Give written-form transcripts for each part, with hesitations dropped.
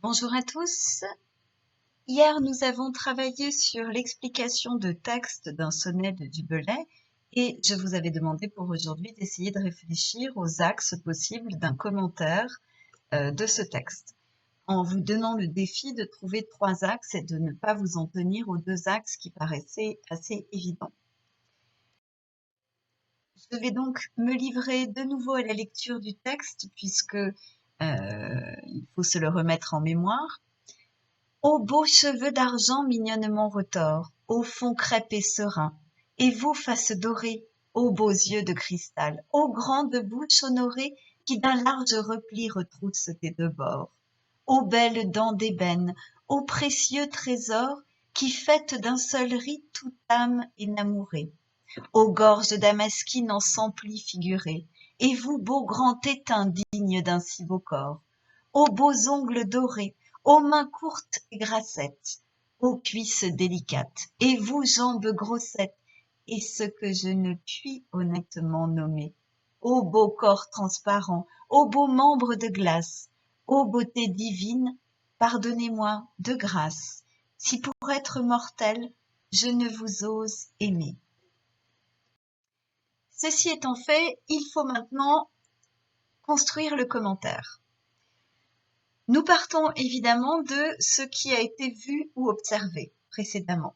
Bonjour à tous. Hier, nous avons travaillé sur l'explication de texte d'un sonnet de Du Bellay et je vous avais demandé pour aujourd'hui d'essayer de réfléchir aux axes possibles d'un commentaire de ce texte, en vous donnant le défi de trouver 3 axes et de ne pas vous en tenir aux 2 axes qui paraissaient assez évidents. Je vais donc me livrer de nouveau à la lecture du texte puisque il faut se le remettre en mémoire. Ô beaux cheveux d'argent mignonnement retors, ô fond crêpe et serein, et vous, faces dorées, ô beaux yeux de cristal, ô grande bouche honorée qui d'un large repli retrousse tes 2 bords, ô belles dents d'ébène, ô précieux trésor qui fêtent d'un seul rite toute âme énamourée, ô gorges damasquines en cent plis figurées, et vous, beau grand étain digne d'un si beau corps, ô beaux ongles dorés, ô mains courtes et grassettes, ô cuisses délicates, et vous, jambes grossettes, et ce que je ne puis honnêtement nommer, ô beau corps transparent, ô beaux membres de glace, ô beauté divine, pardonnez-moi de grâce, si pour être mortel, je ne vous ose aimer. Ceci étant fait, il faut maintenant construire le commentaire. Nous partons évidemment de ce qui a été vu ou observé précédemment.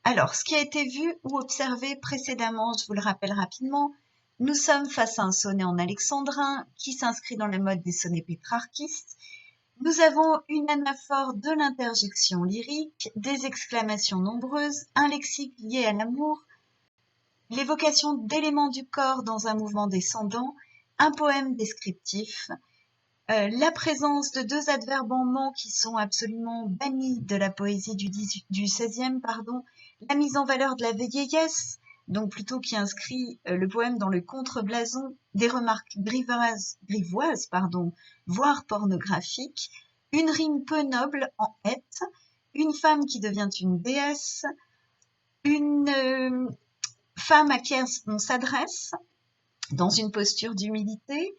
Alors, ce qui a été vu ou observé précédemment, je vous le rappelle rapidement, nous sommes face à un sonnet en alexandrin qui s'inscrit dans le mode des sonnets pétrarchistes. Nous avons une anaphore de l'interjection lyrique, des exclamations nombreuses, un lexique lié à l'amour, l'évocation d'éléments du corps dans un mouvement descendant, un poème descriptif, la présence de 2 adverbes en ment qui sont absolument bannis de la poésie du XVIe, la mise en valeur de la vieillesse, donc plutôt qui inscrit le poème dans le contre-blason, des remarques grivoises, voire pornographiques, une rime peu noble en hête, une femme qui devient une déesse, une femme à qui on s'adresse dans une posture d'humilité,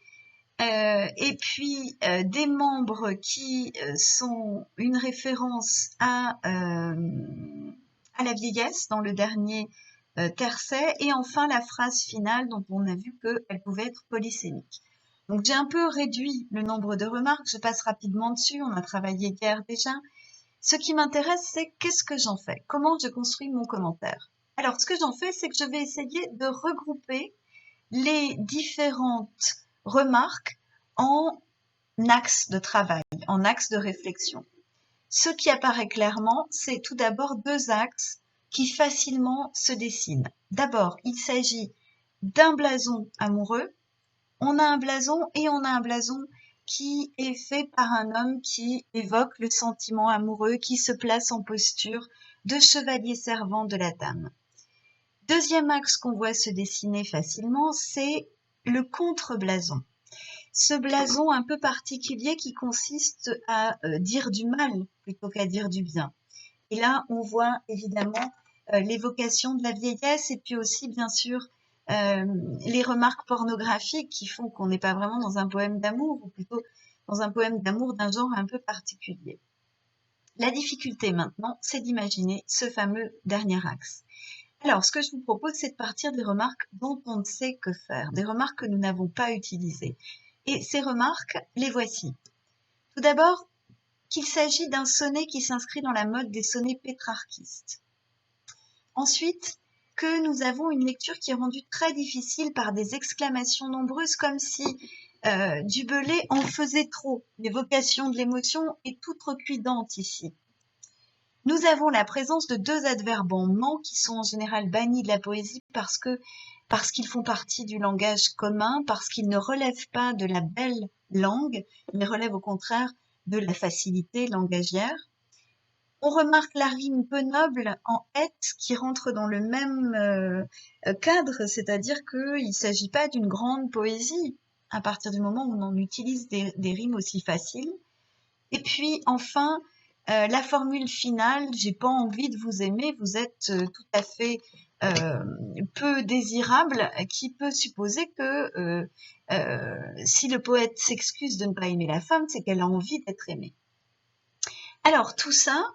et puis des membres qui sont une référence à la vieillesse dans le dernier tercet, et enfin la phrase finale dont on a vu qu'elle pouvait être polysémique. Donc j'ai un peu réduit le nombre de remarques, je passe rapidement dessus, on a travaillé hier déjà. Ce qui m'intéresse, c'est qu'est-ce que j'en fais? Comment je construis mon commentaire? Alors, ce que j'en fais, c'est que je vais essayer de regrouper les différentes remarques en axes de travail, en axes de réflexion. Ce qui apparaît clairement, c'est tout d'abord 2 axes qui facilement se dessinent. D'abord, il s'agit d'un blason amoureux. On a un blason et on a un blason qui est fait par un homme qui évoque le sentiment amoureux, qui se place en posture de chevalier servant de la dame. Deuxième axe qu'on voit se dessiner facilement, c'est le contre-blason. Ce blason un peu particulier qui consiste à dire du mal plutôt qu'à dire du bien. Et là, on voit évidemment l'évocation de la vieillesse et puis aussi, bien sûr, les remarques pornographiques qui font qu'on n'est pas vraiment dans un poème d'amour, ou plutôt dans un poème d'amour d'un genre un peu particulier. La difficulté maintenant, c'est d'imaginer ce fameux dernier axe. Alors, ce que je vous propose, c'est de partir des remarques dont on ne sait que faire, des remarques que nous n'avons pas utilisées. Et ces remarques, les voici. Tout d'abord, qu'il s'agit d'un sonnet qui s'inscrit dans la mode des sonnets pétrarchistes. Ensuite, que nous avons une lecture qui est rendue très difficile par des exclamations nombreuses, comme si Du Bellay en faisait trop. L'évocation de l'émotion est toute recuidante ici. Nous avons la présence de 2 adverbes en ment qui sont en général bannis de la poésie parce qu'ils font partie du langage commun, parce qu'ils ne relèvent pas de la belle langue, mais relèvent au contraire de la facilité langagière. On remarque la rime peu noble en hête qui rentre dans le même cadre, c'est-à-dire qu'il ne s'agit pas d'une grande poésie à partir du moment où on en utilise des rimes aussi faciles. Et puis enfin, la formule finale, j'ai pas envie de vous aimer, vous êtes tout à fait peu désirable, qui peut supposer que si le poète s'excuse de ne pas aimer la femme, c'est qu'elle a envie d'être aimée. Alors tout ça,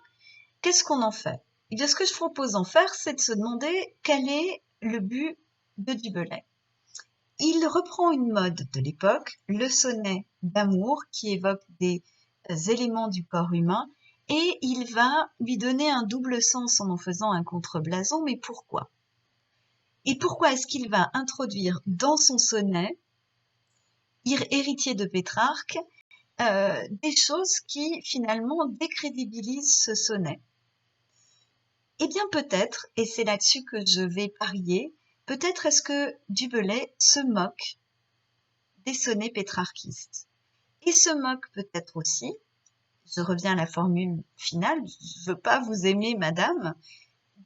qu'est-ce qu'on en fait? Eh bien, ce que je propose d'en faire, c'est de se demander quel est le but de Du Bellay. Il reprend une mode de l'époque, le sonnet d'amour, qui évoque des éléments du corps humain, et il va lui donner un double sens en faisant un contreblason. Mais pourquoi? Et pourquoi est-ce qu'il va introduire dans son sonnet, héritier de Pétrarque, des choses qui finalement décrédibilisent ce sonnet? Eh bien peut-être, et c'est là-dessus que je vais parier, peut-être est-ce que Du Bellay se moque des sonnets pétrarquistes. Et se moque peut-être aussi, je reviens à la formule finale, je ne veux pas vous aimer madame,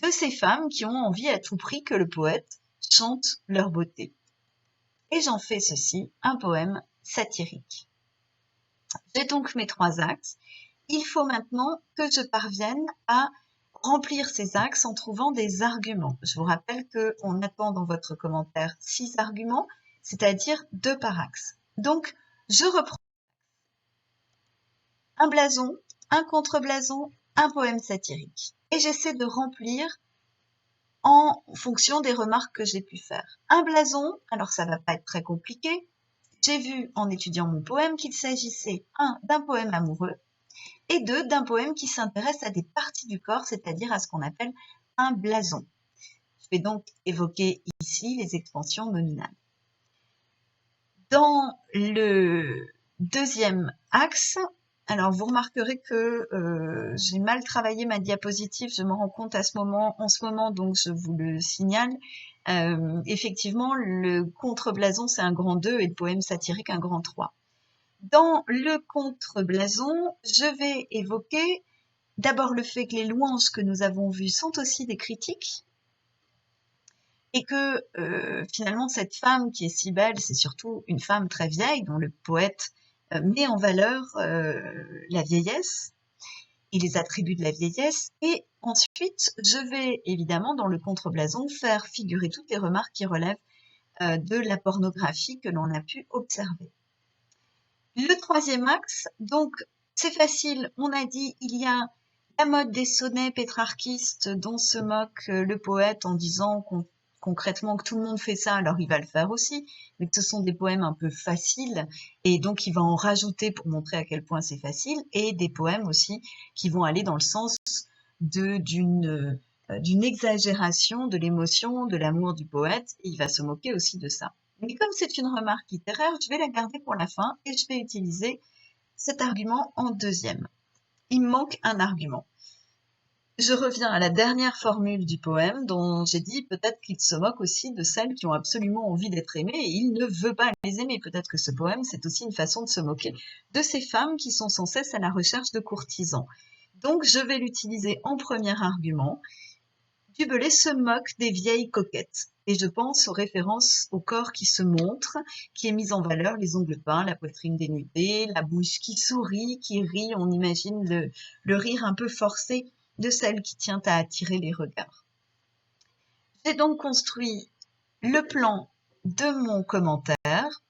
de ces femmes qui ont envie à tout prix que le poète chante leur beauté. Et j'en fais ceci, un poème satirique. J'ai donc mes 3 axes. Il faut maintenant que je parvienne à remplir ces axes en trouvant des arguments. Je vous rappelle qu'on attend dans votre commentaire 6 arguments, c'est-à-dire 2 par axe. Donc, je reprends un blason, un contreblason, un poème satirique. Et j'essaie de remplir en fonction des remarques que j'ai pu faire. Un blason, alors ça va pas être très compliqué. J'ai vu en étudiant mon poème qu'il s'agissait d'un poème amoureux et d'un poème qui s'intéresse à des parties du corps, c'est-à-dire à ce qu'on appelle un blason. Je vais donc évoquer ici les expansions nominales. Dans le deuxième axe, alors vous remarquerez que j'ai mal travaillé ma diapositive, je me rends compte en ce moment, donc je vous le signale. Effectivement, le contreblason, c'est un grand 2 et le poème satirique, un grand 3. Dans le contreblason, je vais évoquer d'abord le fait que les louanges que nous avons vues sont aussi des critiques et que finalement cette femme qui est si belle, c'est surtout une femme très vieille dont le poète met en valeur la vieillesse et les attributs de la vieillesse. Et ensuite, je vais évidemment dans le contreblason faire figurer toutes les remarques qui relèvent de la pornographie que l'on a pu observer. Le troisième axe, donc c'est facile, on a dit, il y a la mode des sonnets pétrarquistes dont se moque le poète en disant concrètement que tout le monde fait ça, alors il va le faire aussi, mais que ce sont des poèmes un peu faciles, et donc il va en rajouter pour montrer à quel point c'est facile, et des poèmes aussi qui vont aller dans le sens d'une exagération de l'émotion, de l'amour du poète, et il va se moquer aussi de ça. Mais comme c'est une remarque littéraire, je vais la garder pour la fin et je vais utiliser cet argument en deuxième. Il me manque un argument. Je reviens à la dernière formule du poème dont j'ai dit peut-être qu'il se moque aussi de celles qui ont absolument envie d'être aimées et il ne veut pas les aimer. Peut-être que ce poème, c'est aussi une façon de se moquer de ces femmes qui sont sans cesse à la recherche de courtisans. Donc, je vais l'utiliser en premier argument. Du Bellay se moque des vieilles coquettes. Et je pense aux références au corps qui se montre, qui est mis en valeur, les ongles peints, la poitrine dénudée, la bouche qui sourit, qui rit, on imagine le rire un peu forcé de celle qui tient à attirer les regards. J'ai donc construit le plan de mon commentaire.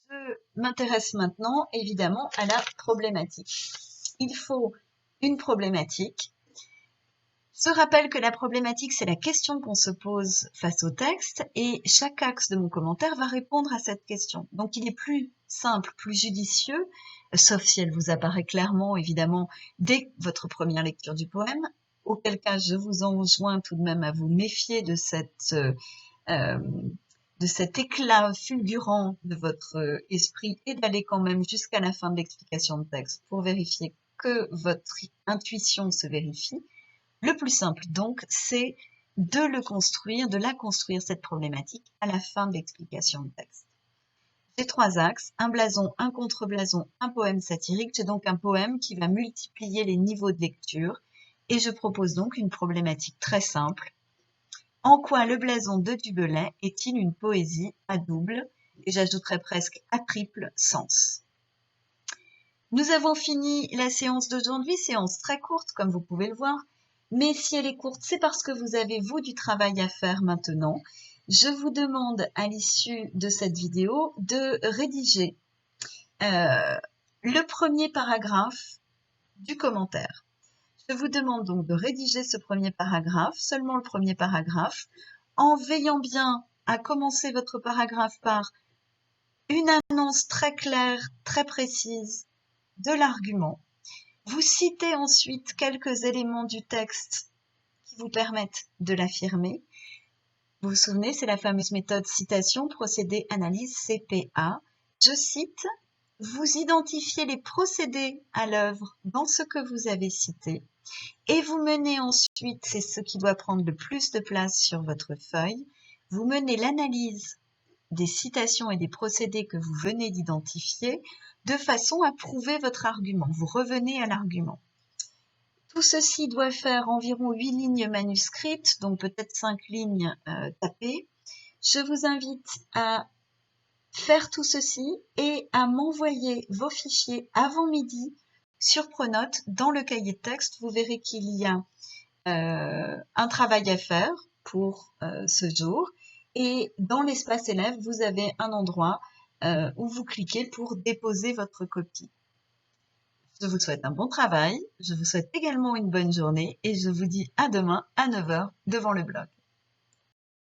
Je m'intéresse maintenant évidemment à la problématique. Il faut une problématique. Je rappelle que la problématique, c'est la question qu'on se pose face au texte et chaque axe de mon commentaire va répondre à cette question. Donc il est plus simple, plus judicieux, sauf si elle vous apparaît clairement, évidemment, dès votre première lecture du poème, auquel cas je vous enjoins tout de même à vous méfier de cet éclat fulgurant de votre esprit et d'aller quand même jusqu'à la fin de l'explication de texte pour vérifier que votre intuition se vérifie. Le plus simple donc, c'est de la construire cette problématique à la fin de l'explication de texte. J'ai 3 axes, un blason, un contreblason, un poème satirique. J'ai donc un poème qui va multiplier les niveaux de lecture et je propose donc une problématique très simple. En quoi le blason de Du Bellay est-il une poésie à double, et j'ajouterais presque à triple sens? Nous avons fini la séance d'aujourd'hui, séance très courte comme vous pouvez le voir, mais si elle est courte, c'est parce que vous avez, vous, du travail à faire maintenant. Je vous demande à l'issue de cette vidéo de rédiger le premier paragraphe du commentaire. Je vous demande donc de rédiger ce premier paragraphe, seulement le premier paragraphe, en veillant bien à commencer votre paragraphe par une annonce très claire, très précise de l'argument. Vous citez ensuite quelques éléments du texte qui vous permettent de l'affirmer. Vous vous souvenez, c'est la fameuse méthode citation, procédé, analyse, CPA. Je cite, vous identifiez les procédés à l'œuvre dans ce que vous avez cité et vous menez ensuite, c'est ce qui doit prendre le plus de place sur votre feuille, vous menez l'analyse des citations et des procédés que vous venez d'identifier de façon à prouver votre argument. Vous revenez à l'argument. Tout ceci doit faire environ 8 lignes manuscrites, donc peut-être 5 lignes tapées. Je vous invite à faire tout ceci et à m'envoyer vos fichiers avant midi sur Pronote dans le cahier de texte. Vous verrez qu'il y a un travail à faire pour ce jour. Et dans l'espace élève, vous avez un endroit où vous cliquez pour déposer votre copie. Je vous souhaite un bon travail, je vous souhaite également une bonne journée et je vous dis à demain à 9 h devant le blog.